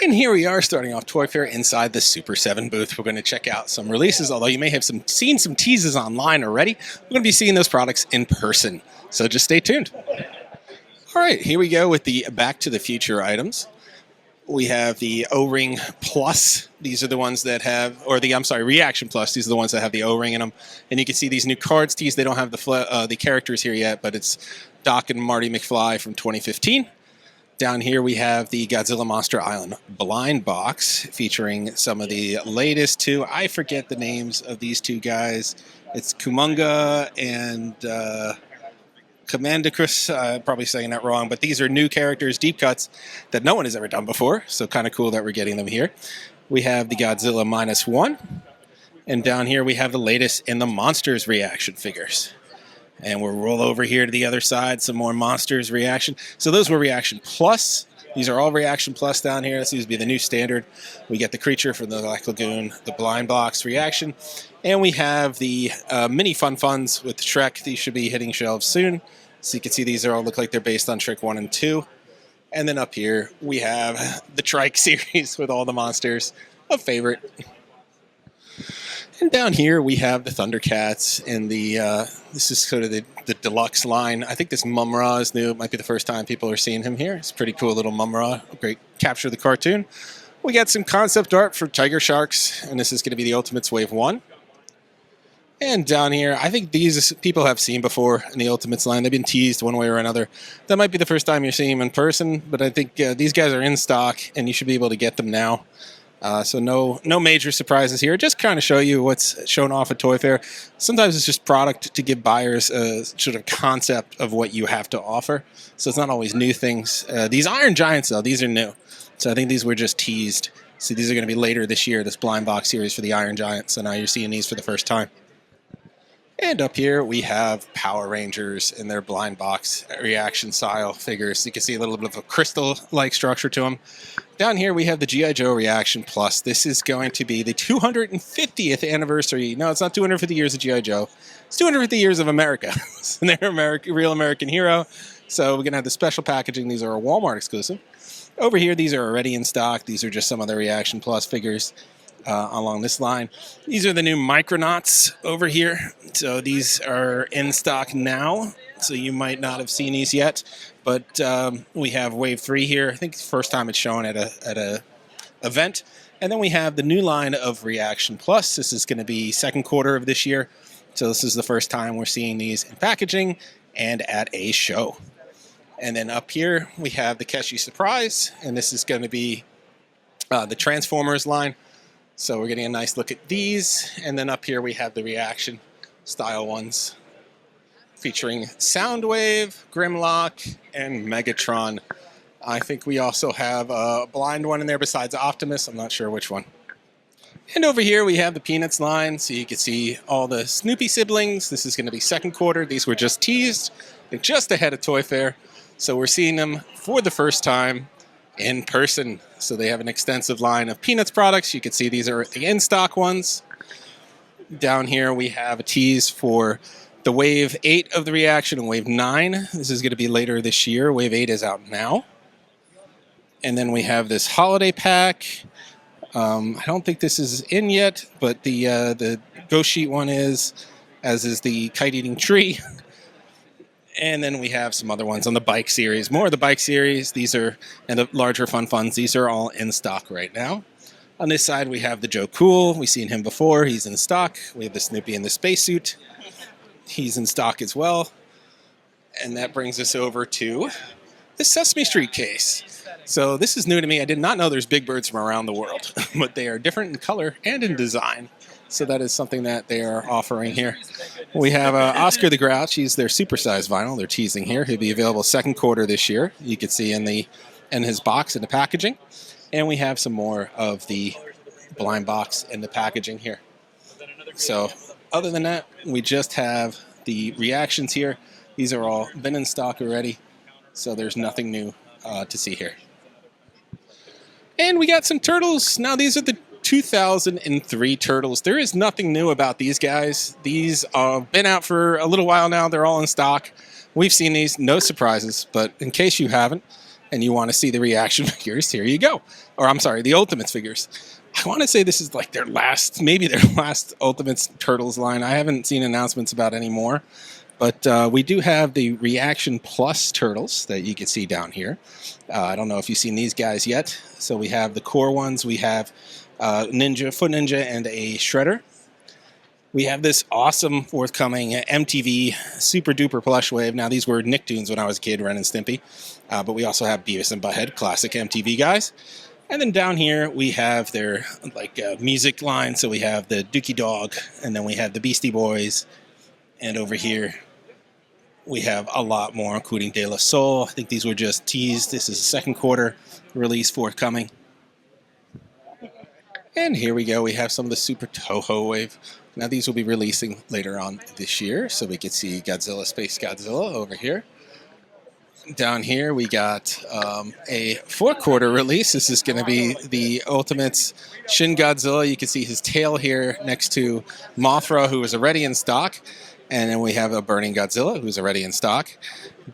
And here we are starting off Toy Fair inside the Super 7 booth. We're going to check out some releases, although you may have seen some teases online already. We're going to be seeing those products in person, so just stay tuned. All right, here we go with the Back to the Future items. We have the O-Ring Plus. These are the ones that have, Reaction Plus. These are the ones that have the O-Ring in them. And you can see these new cards teased. They don't have the characters here yet, but it's Doc and Marty McFly from 2015. Down here we have the Godzilla Monster Island blind box featuring some of the latest two. I forget the names of these two guys. It's Kumunga and Commandicus. Probably saying that wrong, but these are new characters, deep cuts that no one has ever done before. So kind of cool that we're getting them here. We have the Godzilla -1. And down here we have the latest in the Monsters reaction figures. And we'll roll over here to the other side, some more Monsters reaction. So those were Reaction Plus. These are all Reaction Plus down here. This seems to be the new standard. We get the creature from the Black Lagoon, the blind box reaction. And we have the mini Fun Funs with Shrek. These should be hitting shelves soon. So you can see these all look like they're based on Shrek 1 and 2. And then up here, we have the Trike series with all the monsters. A favorite. And down here we have the Thundercats and the this is sort of the deluxe line. I think this Mum-Ra is new. It might be the first time people are seeing him here. It's a pretty cool little Mum-Ra. Great capture of the cartoon. We got some concept art for Tiger Sharks, and this is going to be the Ultimates Wave 1. And down here, I think these people have seen before in the Ultimates line. They've been teased one way or another. That might be the first time you're seeing them in person, but I think these guys are in stock, and you should be able to get them now. So no major surprises here. Just kind of show you what's shown off at Toy Fair. Sometimes it's just product to give buyers a sort of concept of what you have to offer. So it's not always new things. These Iron Giants, though, these are new. So I think these were just teased. So these are going to be later this year, this blind box series for the Iron Giants. So now you're seeing these for the first time. And up here we have Power Rangers in their blind box reaction style figures. You can see a little bit of a crystal-like structure to them. Down here we have the G.I. Joe Reaction Plus. This is going to be the 250th anniversary. No, it's not 250 years of G.I. Joe. It's 250 years of America. And they're real American hero. So we're going to have the special packaging. These are a Walmart exclusive. Over here, these are already in stock. These are just some of the Reaction Plus figures. Along this line. These are the new Micronauts over here. So these are in stock now. So you might not have seen these yet. But we have Wave 3 here. I think it's the first time it's shown at a event. And then we have the new line of Reaction Plus. This is going to be second quarter of this year. So this is the first time we're seeing these in packaging and at a show. And then up here we have the Keshi Surprise. And this is going to be the Transformers line. So we're getting a nice look at these. And then up here we have the reaction style ones featuring Soundwave, Grimlock, and Megatron. I think we also have a blind one in there besides Optimus. I'm not sure which one. And over here we have the Peanuts line. So you can see all the Snoopy siblings. This is going to be second quarter. These were just teased. They're just ahead of Toy Fair. So we're seeing them for the first time in person. So they have an extensive line of Peanuts products. You can see these are the in-stock ones. Down here we have a tease for the Wave 8 of the reaction and Wave 9. This is going to be later this year. Wave 8 is out now. And then we have this holiday pack. I don't think this is in yet, but the Ghost Sheet one is, as is the Kite Eating Tree. And then we have some other ones on the bike series. More of the bike series. These are, and the larger Fun Funs. These are all in stock right now. On this side, we have the Joe Cool. We've seen him before. He's in stock. We have the Snoopy in the spacesuit. He's in stock as well. And that brings us over to the Sesame Street case. So this is new to me. I did not know there's Big Birds from around the world. But they are different in color and in design. So that is something that they are offering here. We have Oscar the Grouch. He's their supersized vinyl. They're teasing here. He'll be available second quarter this year. You can see in his box in the packaging. And we have some more of the blind box in the packaging here. So other than that, we just have the reactions here. These are all been in stock already. So there's nothing new to see here. And we got some turtles. Now these are the 2003 Turtles. There is nothing new about these guys. These have been out for a little while now. They're all in stock. We've seen these, no surprises, but in case you haven't, and you want to see the reaction figures, here you go. Or I'm sorry, the Ultimates figures. I want to say this is like their last, maybe their last Ultimates Turtles line. I haven't seen announcements about any more. But we do have the Reaction Plus Turtles that you can see down here. I don't know if you've seen these guys yet. So we have the core ones. We have Ninja, Foot Ninja, and a Shredder. We have this awesome forthcoming MTV Super Duper Plush Wave. Now, these were Nicktoons when I was a kid, Ren and Stimpy. But we also have Beavis and Butthead, classic MTV guys. And then down here, we have their music line. So we have the Dookie Dog, and then we have the Beastie Boys. And over here, we have a lot more, including De La Soul. I think these were just teased. This is a second quarter release forthcoming. And here we go. We have some of the Super Toho Wave. Now, these will be releasing later on this year, so we can see Godzilla, Space Godzilla over here. Down here, we got a fourth-quarter release. This is going to be the Ultimates Shin Godzilla. You can see his tail here next to Mothra, who is already in stock. And then we have a Burning Godzilla, who's already in stock.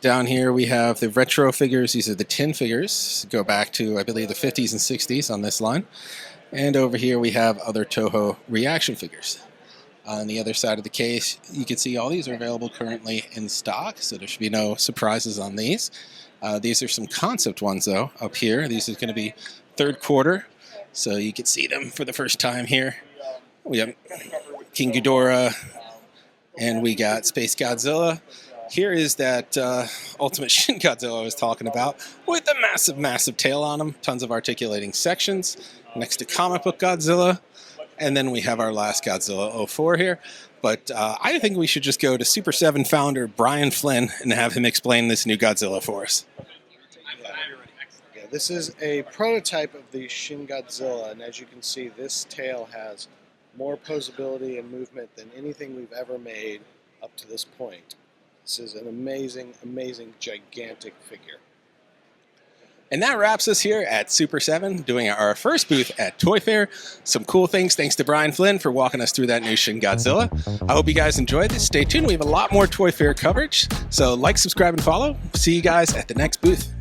Down here, we have the retro figures. These are the tin figures. Go back to, I believe, the 50s and 60s on this line. And over here, we have other Toho reaction figures. On the other side of the case, you can see all these are available currently in stock, so there should be no surprises on these. These are some concept ones, though, up here. These are going to be third quarter, so you can see them for the first time here. We have King Ghidorah, and we got Space Godzilla. Here is that Ultimate Shin Godzilla I was talking about, with a massive, massive tail on him, tons of articulating sections, next to Comic Book Godzilla. And then we have our last Godzilla 04 here. But I think we should just go to Super7 founder Brain Flynn and have him explain this new Godzilla for us. Yeah, this is a prototype of the Shin Godzilla, and as you can see, this tail has more posability and movement than anything we've ever made up to this point. This is an amazing, amazing, gigantic figure. And that wraps us here at Super7, doing our first booth at Toy Fair. Some cool things, thanks to Brain Flynn for walking us through that new Shin Godzilla. I hope you guys enjoyed this. Stay tuned, we have a lot more Toy Fair coverage. So like, subscribe, and follow. See you guys at the next booth.